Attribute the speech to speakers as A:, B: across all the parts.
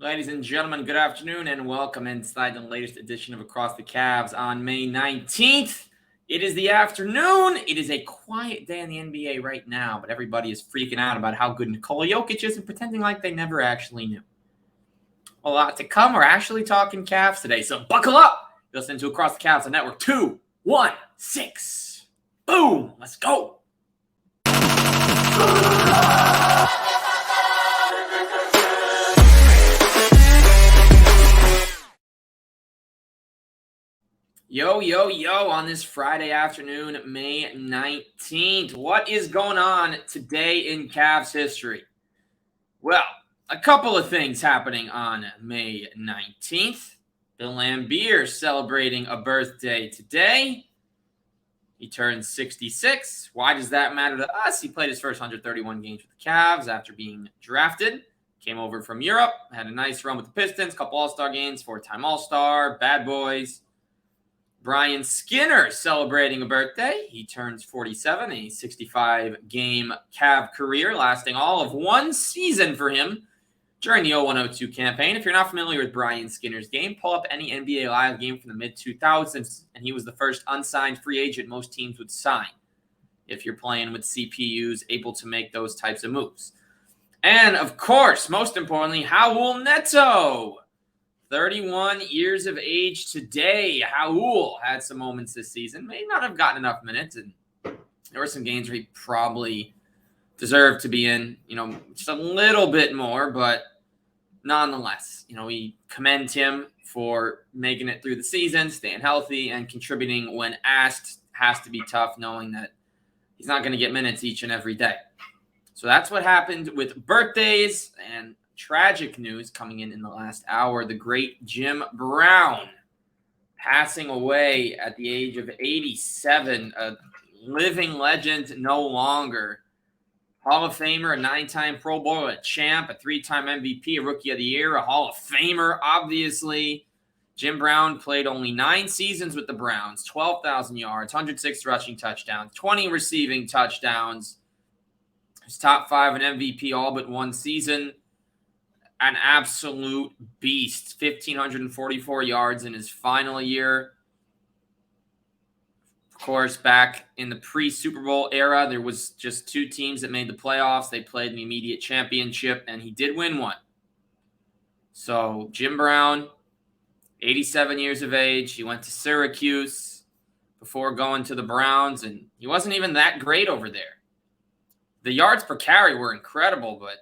A: Ladies and gentlemen, good afternoon and welcome inside the latest edition of Across the Cavs on May 19th. It is the afternoon. It is a quiet day in the NBA right now, but everybody is freaking out about how good Nikola Jokic is and pretending like they never actually knew. A lot to come. We're actually talking Cavs today, so buckle up. Listen to Across the Cavs on Network 216. Boom. Let's go. Yo, on this Friday afternoon, May 19th. What is going on today in Cavs history? Well, a couple of things happening on May 19th. Bill Laimbeer celebrating a birthday today. He turned 66. Why does that matter to us? He played his first 131 games with the Cavs after being drafted. Came over from Europe, had a nice run with the Pistons, couple All-Star games, 4-time All-Star, Bad Boys. Brian Skinner celebrating a birthday. He turns 47, a 65-game Cav career lasting all of one season for him during the 01-02 campaign. If you're not familiar with Brian Skinner's game, pull up any NBA Live game from the mid-2000s, and he was the first unsigned free agent most teams would sign if you're playing with CPUs able to make those types of moves. And, of course, most importantly, Raul Neto. 31 years of age today. Raul had some moments this season. May not have gotten enough minutes, and there were some games where he probably deserved to be in, just a little bit more, but nonetheless, we commend him for making it through the season, staying healthy, and contributing when asked. Has to be tough knowing that he's not going to get minutes each and every day. So that's what happened with birthdays and tragic news coming in the last hour. The great Jim Brown passing away at the age of 87, a living legend no longer. Hall of Famer, a 9-time Pro Bowl, a champ, a 3-time MVP, a Rookie of the Year, a Hall of Famer, obviously. Jim Brown played only 9 seasons with the Browns, 12,000 yards, 106 rushing touchdowns, 20 receiving touchdowns. His top 5 in MVP all but one season. An absolute beast. 1,544 yards in his final year. Of course, back in the pre-Super Bowl era, there was just 2 teams that made the playoffs. They played in the immediate championship, and he did win one. So, Jim Brown, 87 years of age. He went to Syracuse before going to the Browns, and he wasn't even that great over there. The yards per carry were incredible, but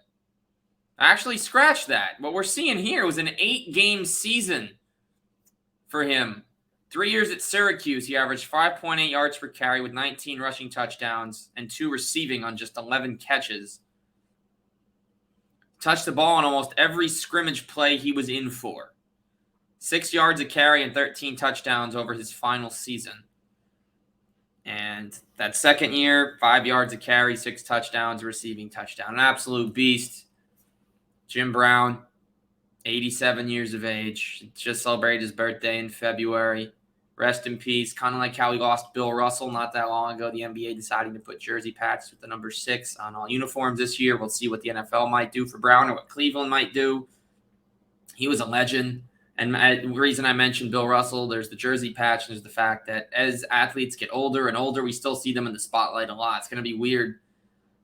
A: I actually scratched that. What we're seeing here was an 8-game season for him. 3 years at Syracuse, he averaged 5.8 yards per carry with 19 rushing touchdowns and 2 receiving on just 11 catches. Touched the ball on almost every scrimmage play he was in for. 6 yards a carry and 13 touchdowns over his final season. And that second year, 5 yards a carry, 6 touchdowns, receiving touchdown. An absolute beast. Jim Brown, 87 years of age, just celebrated his birthday in February. Rest in peace. Kind of like how we lost Bill Russell not that long ago. The NBA deciding to put jersey patches with the number 6 on all uniforms this year. We'll see what the NFL might do for Brown or what Cleveland might do. He was a legend. And the reason I mentioned Bill Russell, there's the jersey patch, and there's the fact that as athletes get older and older, we still see them in the spotlight a lot. It's going to be weird.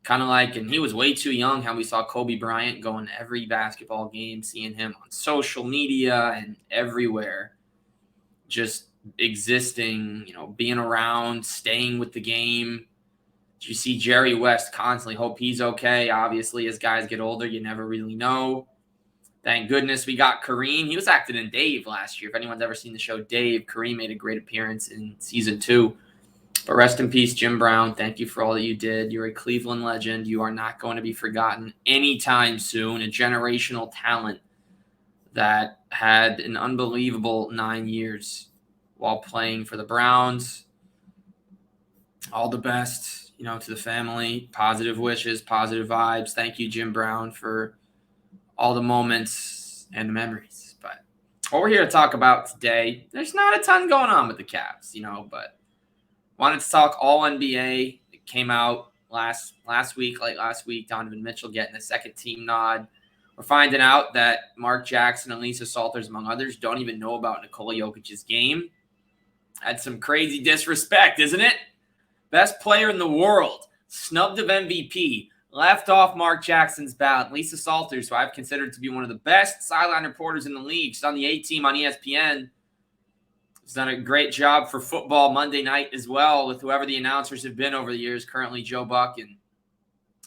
A: Kind of like, and he was way too young, how we saw Kobe Bryant going to every basketball game, seeing him on social media and everywhere, just existing, being around, staying with the game. You see Jerry West constantly, hope he's okay. Obviously, as guys get older, you never really know. Thank goodness we got Kareem. He was acting in Dave last year. If anyone's ever seen the show Dave, Kareem made a great appearance in season 2. But rest in peace, Jim Brown. Thank you for all that you did. You're a Cleveland legend. You are not going to be forgotten anytime soon. A generational talent that had an unbelievable 9 years while playing for the Browns. All the best, to the family. Positive wishes, positive vibes. Thank you, Jim Brown, for all the moments and the memories. But what we're here to talk about today, there's not a ton going on with the Cavs, but wanted to talk all NBA. It came out last week, late last week, Donovan Mitchell getting a second team nod. We're finding out that Mark Jackson and Lisa Salters, among others, don't even know about Nikola Jokic's game. That's some crazy disrespect, isn't it? Best player in the world, snubbed of MVP, left off Mark Jackson's ballot. Lisa Salters, who I've considered to be one of the best sideline reporters in the league. She's on the A-team on ESPN. She's done a great job for football Monday night as well with whoever the announcers have been over the years, currently Joe Buck and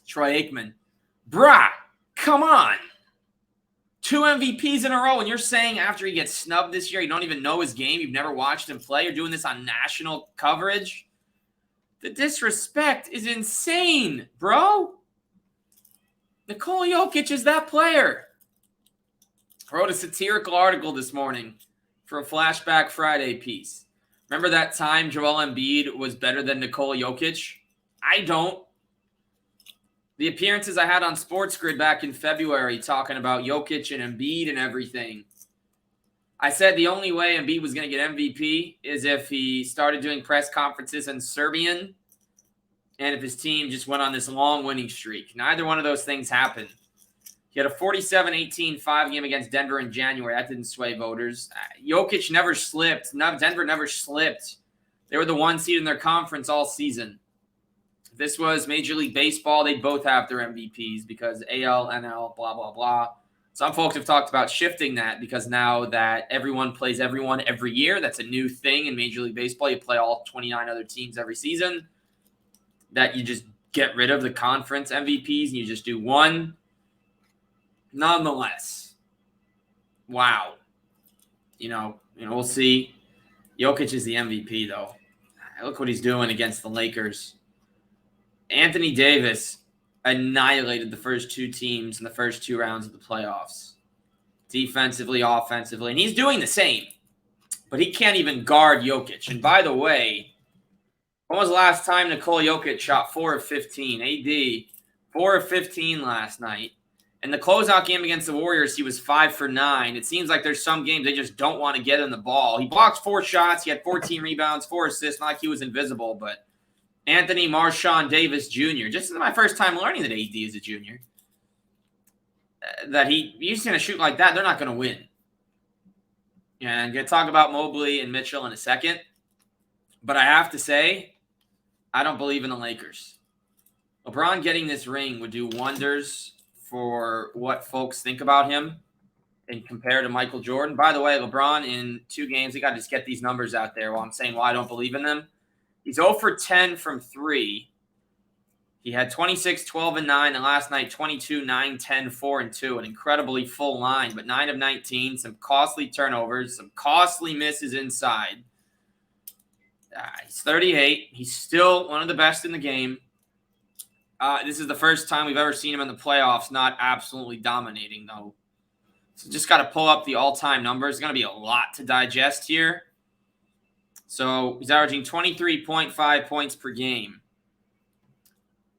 A: Troy Aikman. Bruh, come on. 2 MVPs in a row, and you're saying after he gets snubbed this year, you don't even know his game, you've never watched him play, you're doing this on national coverage? The disrespect is insane, bro. Nikola Jokic is that player. I wrote a satirical article this morning for a Flashback Friday piece. Remember that time Joel Embiid was better than Nikola Jokic? I don't. The appearances I had on Sports Grid back in February talking about Jokic and Embiid and everything. I said the only way Embiid was going to get MVP is if he started doing press conferences in Serbian and if his team just went on this long winning streak. Neither one of those things happened. He had a 47-18-5 game against Denver in January. That didn't sway voters. Jokic never slipped. Denver never slipped. They were the 1 seed in their conference all season. If this was Major League Baseball, they'd both have their MVPs because AL, NL, blah, blah, blah. Some folks have talked about shifting that because now that everyone plays everyone every year, that's a new thing in Major League Baseball. You play all 29 other teams every season. That you just get rid of the conference MVPs and you just do one. Nonetheless, wow. We'll see. Jokic is the MVP, though. Look what he's doing against the Lakers. Anthony Davis annihilated the first 2 teams in the first 2 rounds of the playoffs. Defensively, offensively. And he's doing the same. But he can't even guard Jokic. And by the way, when was the last time Nikola Jokic shot 4 of 15? AD, 4 of 15 last night. In the closeout game against the Warriors, he was 5 for 9. It seems like there's some games they just don't want to get him the ball. He blocked 4 shots. He had 14 rebounds, 4 assists. Not like he was invisible, but Anthony Marshawn Davis Jr. Just my first time learning that AD is a junior. That he's going to shoot like that, they're not going to win. And I'm going to talk about Mobley and Mitchell in a second. But I have to say, I don't believe in the Lakers. LeBron getting this ring would do wonders for what folks think about him and compare to Michael Jordan. By the way, LeBron in 2 games, we got to just get these numbers out there while I'm saying why I don't believe in them. He's 0 for 10 from 3. He had 26, 12, and 9, and last night 22, 9, 10, 4, and 2. An incredibly full line, but 9 of 19, some costly turnovers, some costly misses inside. He's 38. He's still one of the best in the game. This is the first time we've ever seen him in the playoffs not absolutely dominating, though. So just got to pull up the all-time numbers. It's going to be a lot to digest here. So he's averaging 23.5 points per game.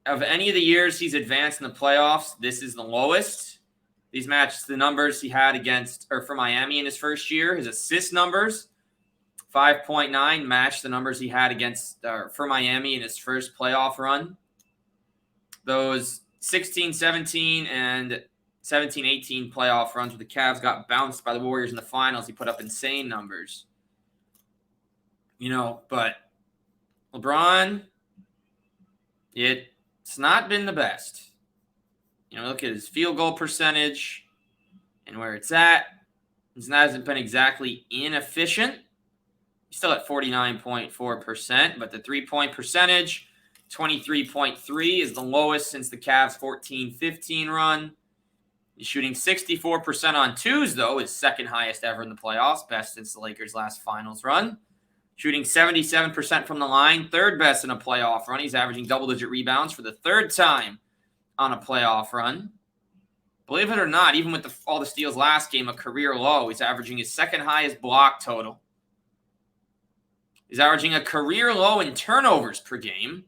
A: Of any of the years he's advanced in the playoffs, this is the lowest. These match the numbers he had for Miami in his first year. His assist numbers, 5.9, match the numbers he had for Miami in his first playoff run. Those 16-17 and 17-18 playoff runs where the Cavs got bounced by the Warriors in the finals, he put up insane numbers. But LeBron, it's not been the best. Look at his field goal percentage and where it's at. It hasn't been exactly inefficient. He's still at 49.4%, but the 3-point percentage, 23.3 is the lowest since the Cavs' 14-15 run. He's shooting 64% on 2s, though, his second highest ever in the playoffs, best since the Lakers' last finals run. Shooting 77% from the line, third best in a playoff run. He's averaging double-digit rebounds for the 3rd time on a playoff run. Believe it or not, even with all the steals last game, a career low, he's averaging his second highest block total. He's averaging a career low in turnovers per game.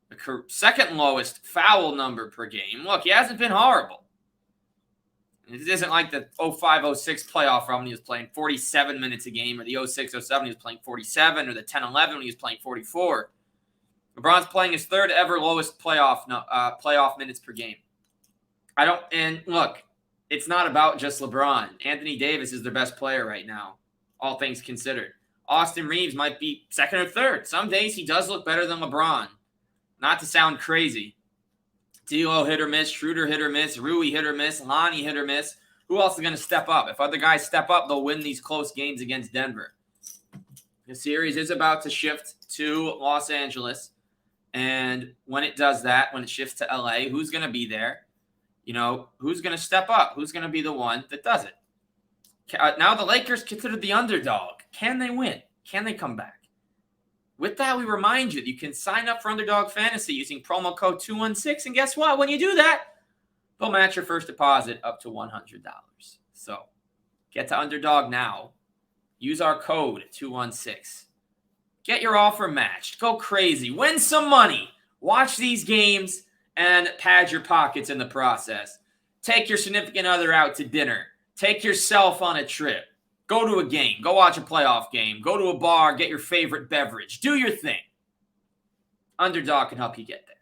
A: The second lowest foul number per game. Look, he hasn't been horrible. It isn't like the 05-06 playoff run when he was playing 47 minutes a game, or the 06-07 he was playing 47, or the 10-11 when he was playing 44. LeBron's playing his 3rd ever lowest playoff minutes per game. And look, it's not about just LeBron. Anthony Davis is their best player right now, all things considered. Austin Reeves might be second or third. Some days he does look better than LeBron. Not to sound crazy. D'Lo hit or miss, Schroeder hit or miss, Rui hit or miss, Lonnie hit or miss. Who else is going to step up? If other guys step up, they'll win these close games against Denver. The series is about to shift to Los Angeles. And when it does that, when it shifts to LA, who's going to be there? You know, who's going to step up? Who's going to be the one that does it? Now the Lakers considered the underdog. Can they win? Can they come back? With that, we remind you that you can sign up for Underdog Fantasy using promo code 216. And guess what? When you do that, they'll match your first deposit up to $100. So get to Underdog now. Use our code 216. Get your offer matched. Go crazy. Win some money. Watch these games and pad your pockets in the process. Take your significant other out to dinner. Take yourself on a trip. Go to a game. Go watch a playoff game. Go to a bar. Get your favorite beverage. Do your thing. Underdog can help you get there.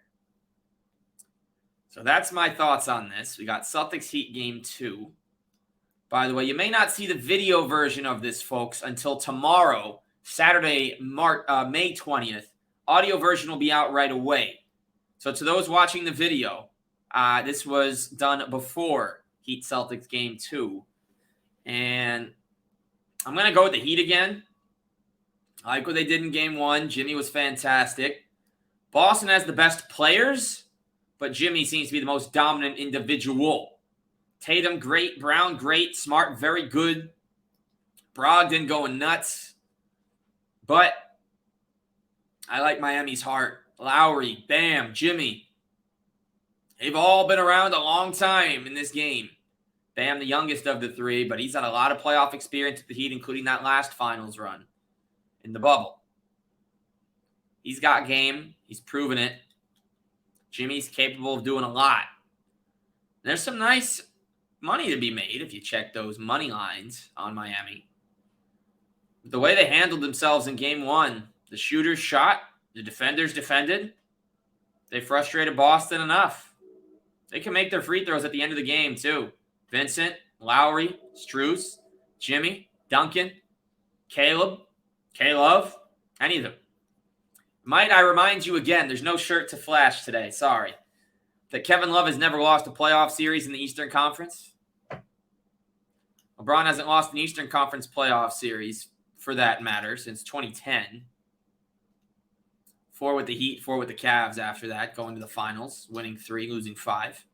A: So that's my thoughts on this. We got Celtics Heat Game 2. By the way, you may not see the video version of this, folks, until tomorrow, Saturday, May 20th. Audio version will be out right away. So to those watching the video, this was done before Heat Celtics Game 2. And I'm going to go with the Heat again. I like what they did in Game 1. Jimmy was fantastic. Boston has the best players, but Jimmy seems to be the most dominant individual. Tatum, great. Brown, great. Smart, very good. Brogdon going nuts. But I like Miami's heart. Lowry, Bam, Jimmy. They've all been around a long time in this game. Bam, the youngest of the three, but he's had a lot of playoff experience with the Heat, including that last finals run in the bubble. He's got game. He's proven it. Jimmy's capable of doing a lot. There's some nice money to be made if you check those money lines on Miami. The way they handled themselves in Game 1, the shooters shot, the defenders defended. They frustrated Boston enough. They can make their free throws at the end of the game, too. Vincent, Lowry, Strus, Jimmy, Duncan, Caleb, K-Love, any of them. Might I remind you again, there's no shirt to flash today, sorry, that Kevin Love has never lost a playoff series in the Eastern Conference. LeBron hasn't lost an Eastern Conference playoff series, for that matter, since 2010. 4 with the Heat, 4 with the Cavs after that, going to the finals, winning 3, losing 5.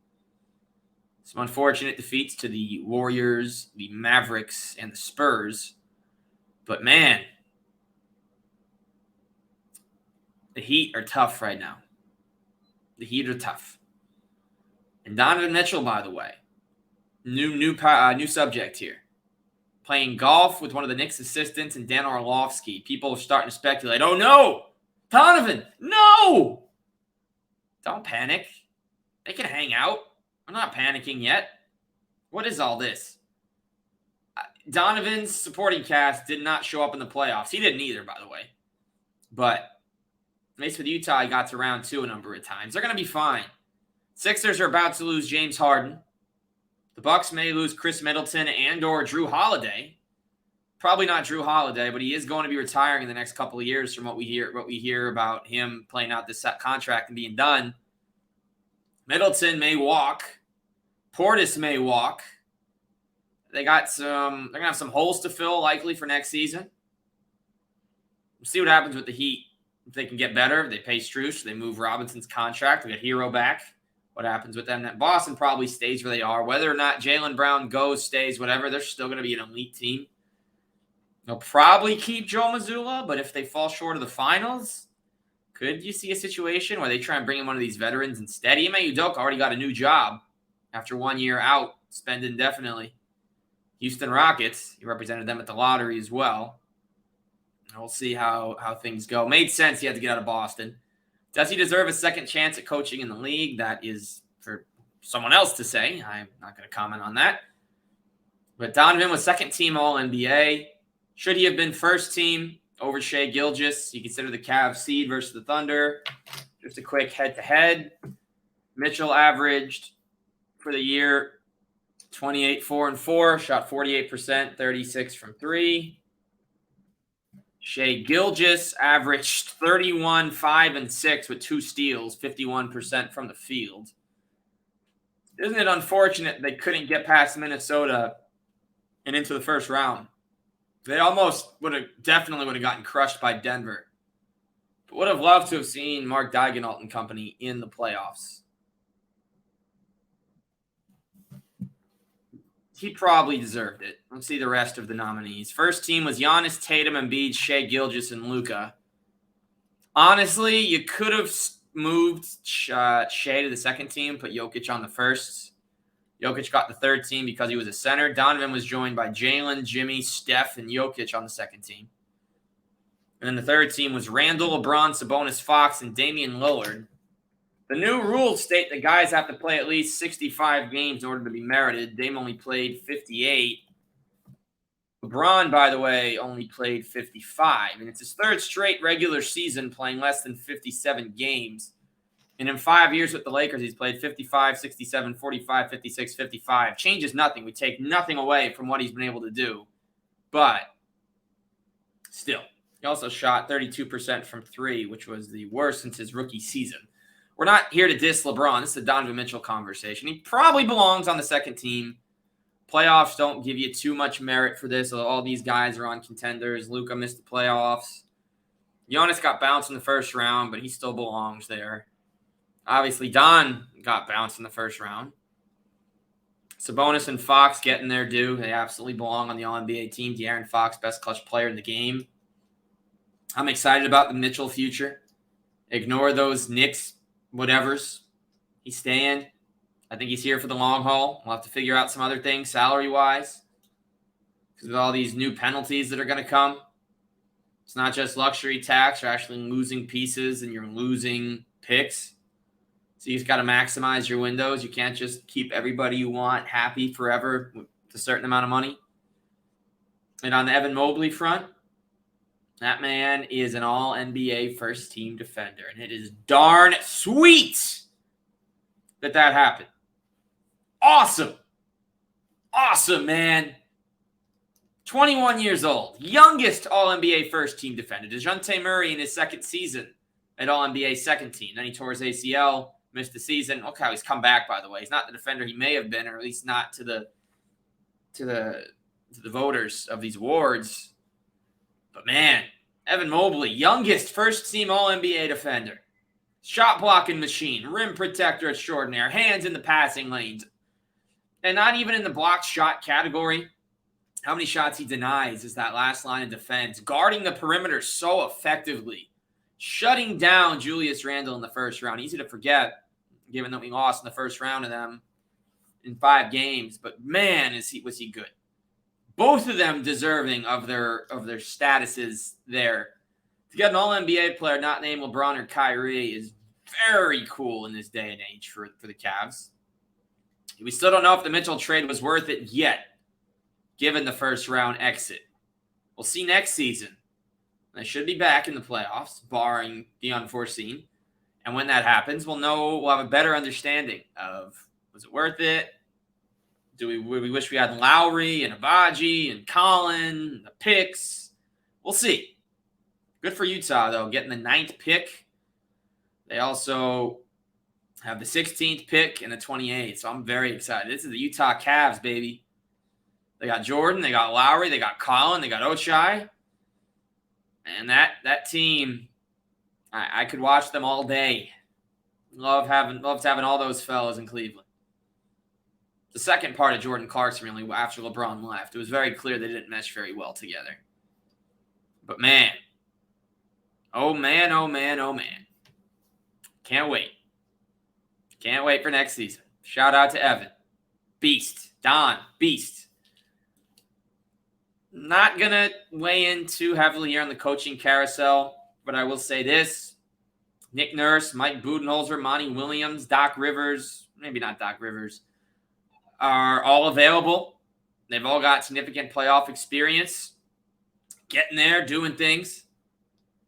A: Some unfortunate defeats to the Warriors, the Mavericks, and the Spurs. But man, the Heat are tough right now. The Heat are tough. And Donovan Mitchell, by the way, new subject here. Playing golf with one of the Knicks assistants and Dan Orlovsky. People are starting to speculate, oh no, Donovan, no! Don't panic. They can hang out. I'm not panicking yet. What is all this? Donovan's supporting cast did not show up in the playoffs. He didn't either, by the way. But at least with Utah, he got to round 2 a number of times. They're going to be fine. Sixers are about to lose James Harden. The Bucks may lose Chris Middleton and or Drew Holiday. Probably not Drew Holiday, but he is going to be retiring in the next couple of years from what we hear about him playing out this contract and being done. Middleton may walk. Portis may walk. They're going to have some holes to fill likely for next season. We'll see what happens with the Heat. If they can get better, if they pay Strus, they move Robinson's contract, we get Hero back. What happens with them? Boston probably stays where they are. Whether or not Jaylen Brown goes, stays, whatever, they're still going to be an elite team. They'll probably keep Joe Mazzulla, but if they fall short of the finals, could you see a situation where they try and bring in one of these veterans instead? Ime Udoka already got a new job after 1 year out, spend indefinitely. Houston Rockets, he represented them at the lottery as well. We'll see how things go. Made sense he had to get out of Boston. Does he deserve a second chance at coaching in the league? That is for someone else to say. I'm not going to comment on that. But Donovan was second team All-NBA. Should he have been first team over Shai Gilgeous? You consider the Cavs seed versus the Thunder. Just a quick head-to-head. Mitchell averaged for the year 28, 4-4, shot 48%, 36 from 3. Shai Gilgeous averaged 31, 5-6 with 2 steals, 51% from the field. Isn't it unfortunate they couldn't get past Minnesota and into the first round? They almost definitely would have gotten crushed by Denver. But would have loved to have seen Mark Daigneault and company in the playoffs. He probably deserved it. Let's see the rest of the nominees. First team was Giannis, Tatum, Embiid, Shai Gilgeous, and Luka. Honestly, you could have moved Shai to the second team, put Jokic on the first. Jokic got the third team because he was a center. Donovan was joined by Jalen, Jimmy, Steph, and Jokic on the second team. And then the third team was Randall, LeBron, Sabonis, Fox, and Damian Lillard. The new rules state that guys have to play at least 65 games in order to be merited. Dame only played 58. LeBron, by the way, only played 55. And it's his third straight regular season playing less than 57 games. And in 5 years with the Lakers, he's played 55, 67, 45, 56, 55. Changes nothing. We take nothing away from what he's been able to do. But still, he also shot 32% from 3, which was the worst since his rookie season. We're not here to diss LeBron. This is a Donovan Mitchell conversation. He probably belongs on the second team. Playoffs don't give you too much merit for this. All these guys are on contenders. Luka missed the playoffs. Giannis got bounced in the first round, but he still belongs there. Obviously, Don got bounced in the first round. Sabonis and Fox getting their due. They absolutely belong on the All-NBA team. De'Aaron Fox, best clutch player in the game. I'm excited about the Mitchell future. Ignore those Knicks whatevers. He's staying. I think he's here for the long haul. We'll have to figure out some other things salary-wise because of all these new penalties that are going to come. It's not just luxury tax. You're actually losing pieces and you're losing picks. So you just got to maximize your windows. You can't just keep everybody you want happy forever with a certain amount of money. And on the Evan Mobley front, that man is an all-NBA first-team defender, and it is darn sweet that happened. Awesome. Awesome, man. 21 years old. Youngest all-NBA first-team defender. DeJounte Murray in his second season at all-NBA second team. Then he tore his ACL, missed the season. Look how he's come back, by the way. He's not the defender he may have been, or at least not to the voters of these awards. But man, Evan Mobley, youngest first-team All-NBA defender. Shot blocking machine, rim protector extraordinaire, hands in the passing lanes. And not even in the blocked shot category. How many shots he denies is that last line of defense. Guarding the perimeter so effectively. Shutting down Julius Randle in the first round. Easy to forget, given that we lost in the first round of them in 5 games. But man, was he good. Both of them deserving of their statuses there. To get an All-NBA player not named LeBron or Kyrie is very cool in this day and age for the Cavs. We still don't know if the Mitchell trade was worth it yet, given the first-round exit. We'll see next season. They should be back in the playoffs, barring the unforeseen. And when that happens, we'll have a better understanding of, was it worth it? Do we wish we had Lowry and Abaji and Collin, the picks? We'll see. Good for Utah, though, getting the 9th pick. They also have the 16th pick and the 28th, so I'm very excited. This is the Utah Cavs, baby. They got Jordan, they got Lowry, they got Collin, they got Ochai. And that team, I could watch them all day. Love having all those fellas in Cleveland. The second part of Jordan Clarkson, really, after LeBron left, it was very clear they didn't mesh very well together. But man, oh man, oh man, oh man. Can't wait. Can't wait for next season. Shout out to Evan. Beast. Don, beast. Not going to weigh in too heavily here on the coaching carousel, but I will say this. Nick Nurse, Mike Budenholzer, Monty Williams, Doc Rivers, maybe not Doc Rivers, are all available. They've all got significant playoff experience. Getting there, doing things.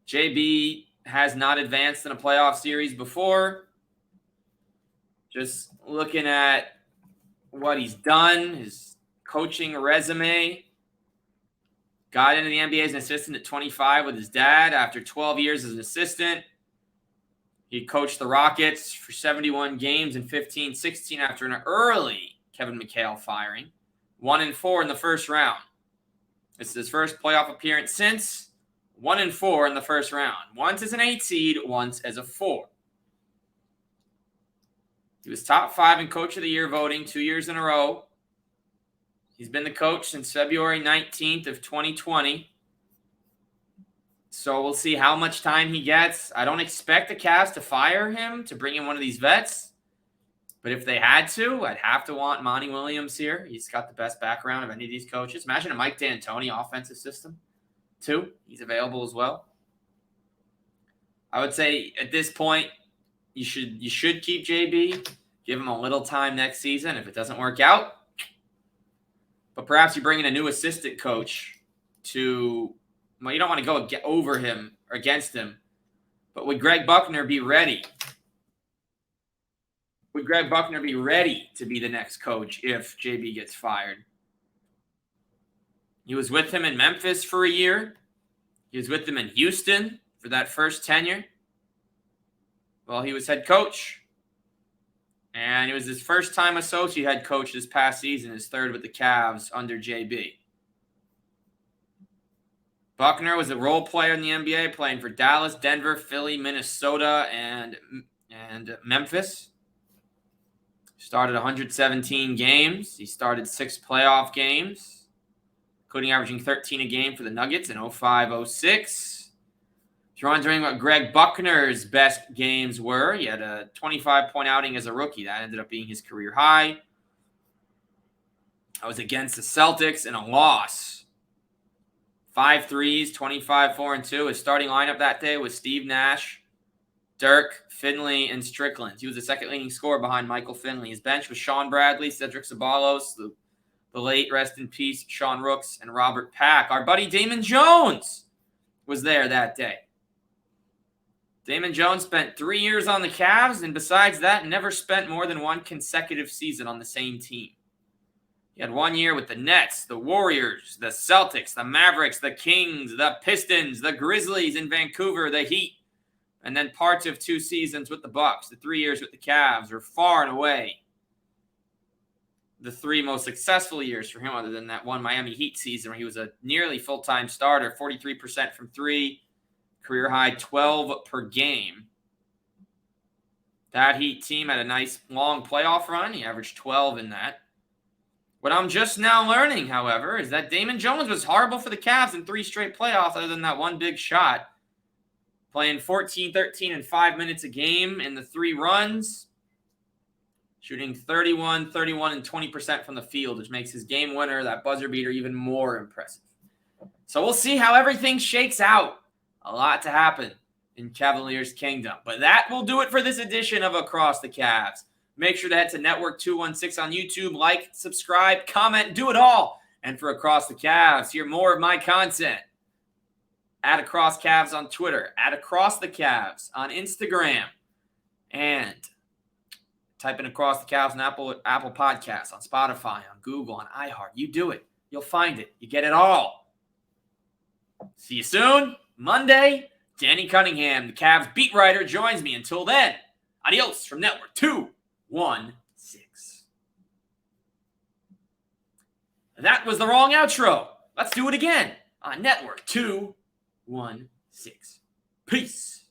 A: JB has not advanced in a playoff series before. Just looking at what he's done, his coaching resume. Got into the NBA as an assistant at 25 with his dad. After 12 years as an assistant, he coached the Rockets for 71 games in 15-16 after an early Kevin McHale firing. 1-4 in the first round. This is his first playoff appearance since. 1-4 in the first round. Once as an 8 seed, once as a 4. He was top 5 in Coach of the Year voting 2 years in a row. He's been the coach since February 19th of 2020. So we'll see how much time he gets. I don't expect the Cavs to fire him to bring in one of these vets. But if they had to, I'd have to want Monty Williams here. He's got the best background of any of these coaches. Imagine a Mike D'Antoni offensive system, too. He's available as well. I would say at this point, you should keep JB. Give him a little time next season. If it doesn't work out, but perhaps you bring in a new assistant coach to, well, you don't want to go over him or against him. But would Greg Buckner be ready? Would Greg Buckner be ready to be the next coach if JB gets fired? He was with him in Memphis for a year. He was with them in Houston for that first tenure. Well, he was head coach. And he was his first-time associate head coach this past season, his third with the Cavs under JB. Buckner was a role player in the NBA, playing for Dallas, Denver, Philly, Minnesota, and Memphis. Started 117 games. He started 6 playoff games, including averaging 13 a game for the Nuggets in 05-06. If you're wondering what Greg Buckner's best games were, he had a 25-point outing as a rookie. That ended up being his career high. I was against the Celtics in a loss. 5 threes, 25-4-2. His starting lineup that day was Steve Nash, Dirk, Finley, and Strickland. He was the second leading scorer behind Michael Finley. His bench was Sean Bradley, Cedric Ceballos, the late, rest in peace, Sean Rooks, and Robert Pack. Our buddy Damon Jones was there that day. Damon Jones spent 3 years on the Cavs, and besides that, never spent more than one consecutive season on the same team. He had 1 year with the Nets, the Warriors, the Celtics, the Mavericks, the Kings, the Pistons, the Grizzlies in Vancouver, the Heat, and then parts of 2 seasons with the Bucks. The 3 years with the Cavs were far and away the 3 most successful years for him, other than that one Miami Heat season where he was a nearly full-time starter, 43% from 3, career high 12 per game. That Heat team had a nice long playoff run. He averaged 12 in that. What I'm just now learning, however, is that Damon Jones was horrible for the Cavs in 3 straight playoffs, other than that one big shot. Playing 14, 13, and 5 minutes a game in the 3 runs. Shooting 31, 31, and 20% from the field, which makes his game winner, that buzzer beater, even more impressive. So we'll see how everything shakes out. A lot to happen in Cavaliers Kingdom. But that will do it for this edition of Across the Cavs. Make sure to head to Network 216 on YouTube. Like, subscribe, comment, do it all. And for Across the Cavs, hear more of my content at Across Cavs on Twitter, at Across the Cavs on Instagram, and type in Across the Cavs on Apple Podcasts, on Spotify, on Google, on iHeart. You do it. You'll find it. You get it all. See you soon. Monday, Danny Cunningham, the Cavs beat writer, joins me. Until then, adios from Network 216. That was the wrong outro. Let's do it again on Network 216. Peace.